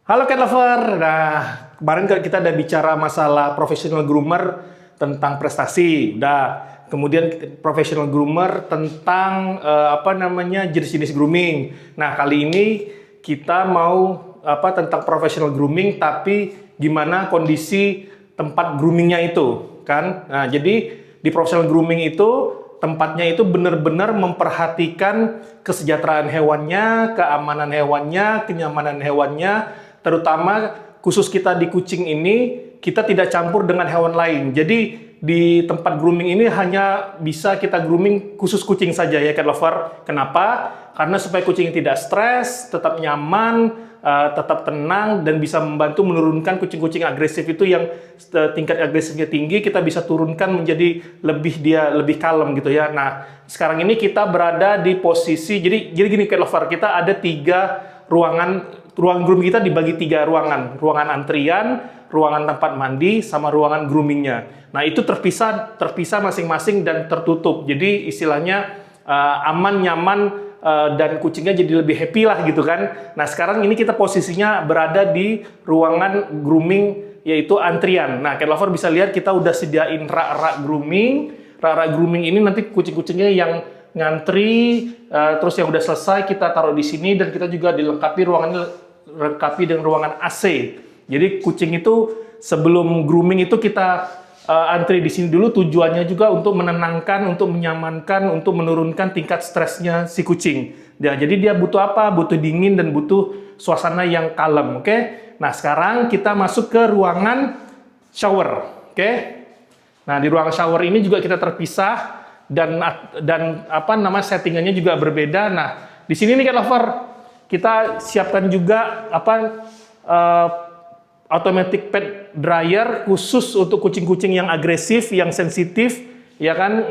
Halo Cat Lover. Nah, kemarin kita udah bicara masalah professional groomer tentang prestasi. Kemudian professional groomer tentang jenis-jenis grooming. Nah, kali ini kita mau tentang professional grooming tapi gimana kondisi tempat groomingnya itu, kan? Nah, jadi di professional grooming itu tempatnya itu benar-benar memperhatikan kesejahteraan hewannya, keamanan hewannya, kenyamanan hewannya, terutama khusus kita di kucing ini, kita tidak campur dengan hewan lain. Jadi di tempat grooming ini hanya bisa kita grooming khusus kucing saja ya Cat Lover. Kenapa? Karena supaya kucing tidak stres, tetap nyaman, tetap tenang, dan bisa membantu menurunkan kucing-kucing agresif itu yang tingkat agresifnya tinggi, kita bisa turunkan menjadi lebih kalem gitu ya. Nah, sekarang ini kita berada di posisi, jadi gini Cat Lover, kita ada 3 ruang grooming kita dibagi 3 ruangan. Ruangan antrian, ruangan tempat mandi, sama ruangan groomingnya. Nah, itu terpisah masing-masing dan tertutup. Jadi istilahnya aman, nyaman, dan kucingnya jadi lebih happy lah gitu kan. Nah, sekarang ini kita posisinya berada di ruangan grooming, yaitu antrian. Nah, Cat Lover bisa lihat kita udah sediain rak-rak grooming. Rak-rak grooming ini nanti kucing-kucingnya yang ngantri, terus yang udah selesai kita taruh di sini, dan kita juga dilengkapi dengan ruangan AC. Jadi kucing itu sebelum grooming itu kita antri di sini dulu, tujuannya juga untuk menenangkan, untuk menyamankan, untuk menurunkan tingkat stresnya si kucing. Ya, jadi dia butuh apa? Butuh dingin dan butuh suasana yang kalem, oke? Nah, sekarang kita masuk ke ruangan shower, oke? Nah, di ruangan shower ini juga kita terpisah dan settingannya juga berbeda. Nah, di sini nih Cat Lover, kita siapkan juga automatic pet dryer khusus untuk kucing-kucing yang agresif, yang sensitif, ya kan?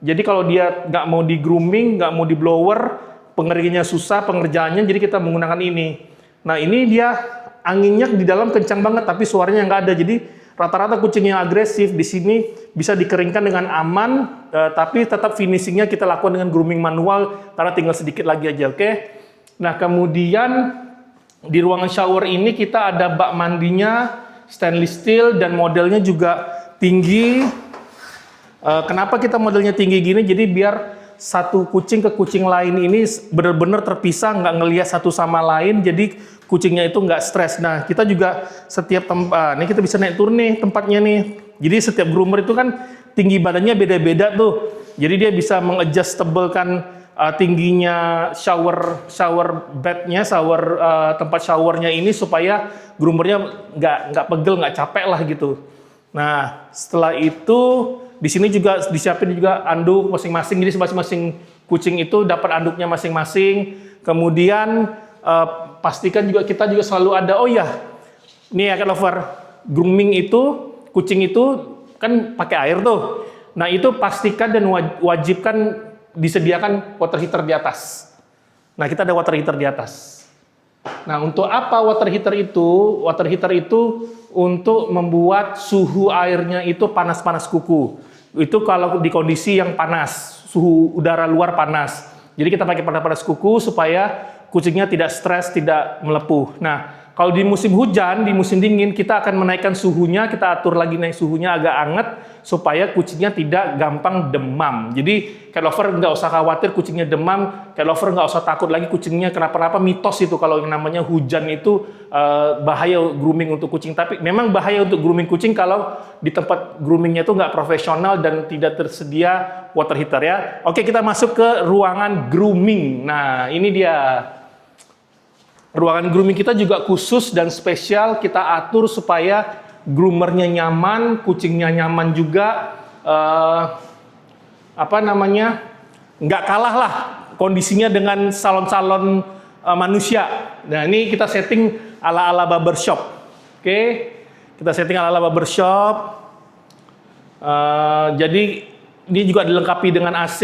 Jadi kalau dia nggak mau di grooming, nggak mau di blower, pengeringnya susah, pengerjaannya, jadi kita menggunakan ini. Nah, ini dia anginnya di dalam kencang banget, tapi suaranya nggak ada. Jadi rata-rata kucing yang agresif di sini bisa dikeringkan dengan aman, tapi tetap finishingnya kita lakukan dengan grooming manual karena tinggal sedikit lagi aja, oke? Nah, kemudian di ruangan shower ini kita ada bak mandinya stainless steel dan modelnya juga tinggi. Kenapa kita modelnya tinggi gini? Jadi biar satu kucing ke kucing lain ini benar-benar terpisah, nggak ngelihat satu sama lain, jadi kucingnya itu nggak stres. Nah, kita juga setiap tempat, ini kita bisa naik turun nih tempatnya nih. Jadi setiap groomer itu kan tinggi badannya beda-beda tuh. Jadi dia bisa mengadjustablekan tingginya shower bednya, tempat showernya ini supaya groomernya nggak pegel, nggak capek lah gitu. Nah, setelah itu di sini juga disiapin juga anduk masing-masing, jadi masing-masing kucing itu dapat anduknya masing-masing. Kemudian pastikan juga kita juga selalu ada, oh ya, nih ya Cat Lover, grooming itu kucing itu kan pakai air tuh. Nah, itu pastikan dan wajibkan disediakan water heater di atas. Nah, kita ada water heater di atas. Nah, untuk apa water heater itu? Water heater itu untuk membuat suhu airnya itu panas-panas kuku. Itu kalau di kondisi yang panas, suhu udara luar panas. Jadi kita pakai panas-panas kuku supaya kucingnya tidak stres, tidak melepuh. Nah, kalau di musim hujan, di musim dingin, kita akan menaikkan suhunya, kita atur lagi naik suhunya agak anget, supaya kucingnya tidak gampang demam. Jadi Cat Lover nggak usah khawatir kucingnya demam, Cat Lover nggak usah takut lagi kucingnya kenapa-napa. Mitos itu kalau yang namanya hujan itu bahaya grooming untuk kucing. Tapi memang bahaya untuk grooming kucing kalau di tempat groomingnya itu nggak profesional dan tidak tersedia water heater ya. Oke, kita masuk ke ruangan grooming. Nah, ini dia. Ruangan grooming kita juga khusus dan spesial, kita atur supaya groomernya nyaman, kucingnya nyaman juga, nggak kalah lah kondisinya dengan salon-salon manusia. Nah, ini kita setting ala-ala barbershop. Oke, kita setting ala-ala barbershop. Jadi ini juga dilengkapi dengan AC,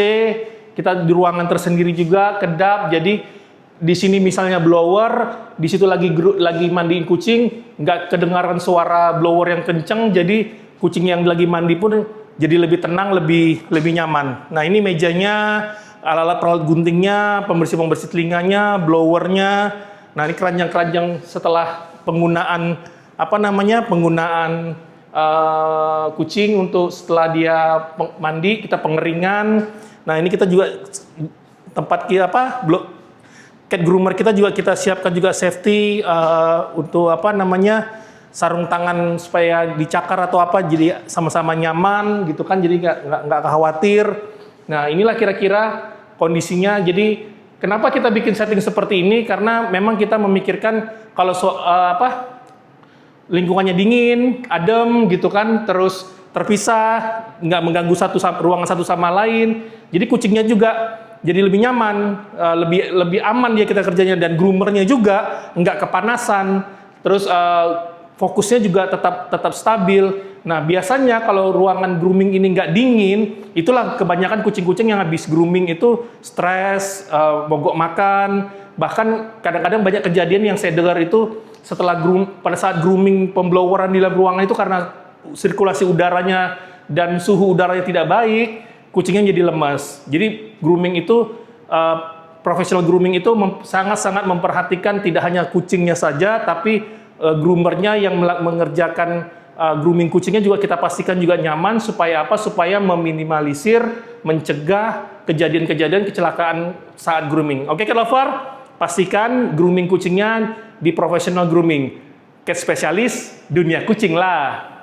kita di ruangan tersendiri juga, kedap. Jadi di sini misalnya blower, di situ lagi mandiin kucing, nggak kedengaran suara blower yang kenceng, jadi kucing yang lagi mandi pun jadi lebih tenang, lebih nyaman. Nah, ini mejanya, alat-alat perawat guntingnya, pembersih telinganya, blowernya, Nah, ini keranjang-keranjang setelah penggunaan penggunaan kucing untuk setelah dia mandi, kita pengeringan. Nah, ini kita juga tempat cat groomer kita juga kita siapkan juga safety untuk sarung tangan supaya dicakar atau apa, jadi sama-sama nyaman gitu kan, jadi nggak khawatir. Nah, inilah kira-kira kondisinya. Jadi kenapa kita bikin setting seperti ini? Karena memang kita memikirkan kalau lingkungannya dingin, adem gitu kan, terus terpisah, nggak mengganggu ruangan satu sama lain. Jadi kucingnya juga jadi lebih nyaman, lebih aman dia kita kerjanya, dan groomernya juga nggak kepanasan. Terus fokusnya juga tetap stabil. Nah, biasanya kalau ruangan grooming ini nggak dingin, itulah kebanyakan kucing-kucing yang habis grooming itu stres, mogok makan. Bahkan kadang-kadang banyak kejadian yang saya dengar itu pada saat grooming pembloweran di dalam ruangan itu karena sirkulasi udaranya dan suhu udaranya tidak baik, kucingnya jadi lemas. Jadi grooming itu, professional grooming itu sangat-sangat memperhatikan tidak hanya kucingnya saja, tapi groomernya yang mengerjakan grooming kucingnya juga kita pastikan juga nyaman, supaya apa? Supaya meminimalisir, mencegah kejadian-kejadian kecelakaan saat grooming. Oke, cat lover, pastikan grooming kucingnya di professional grooming. Cat spesialis dunia kucing lah.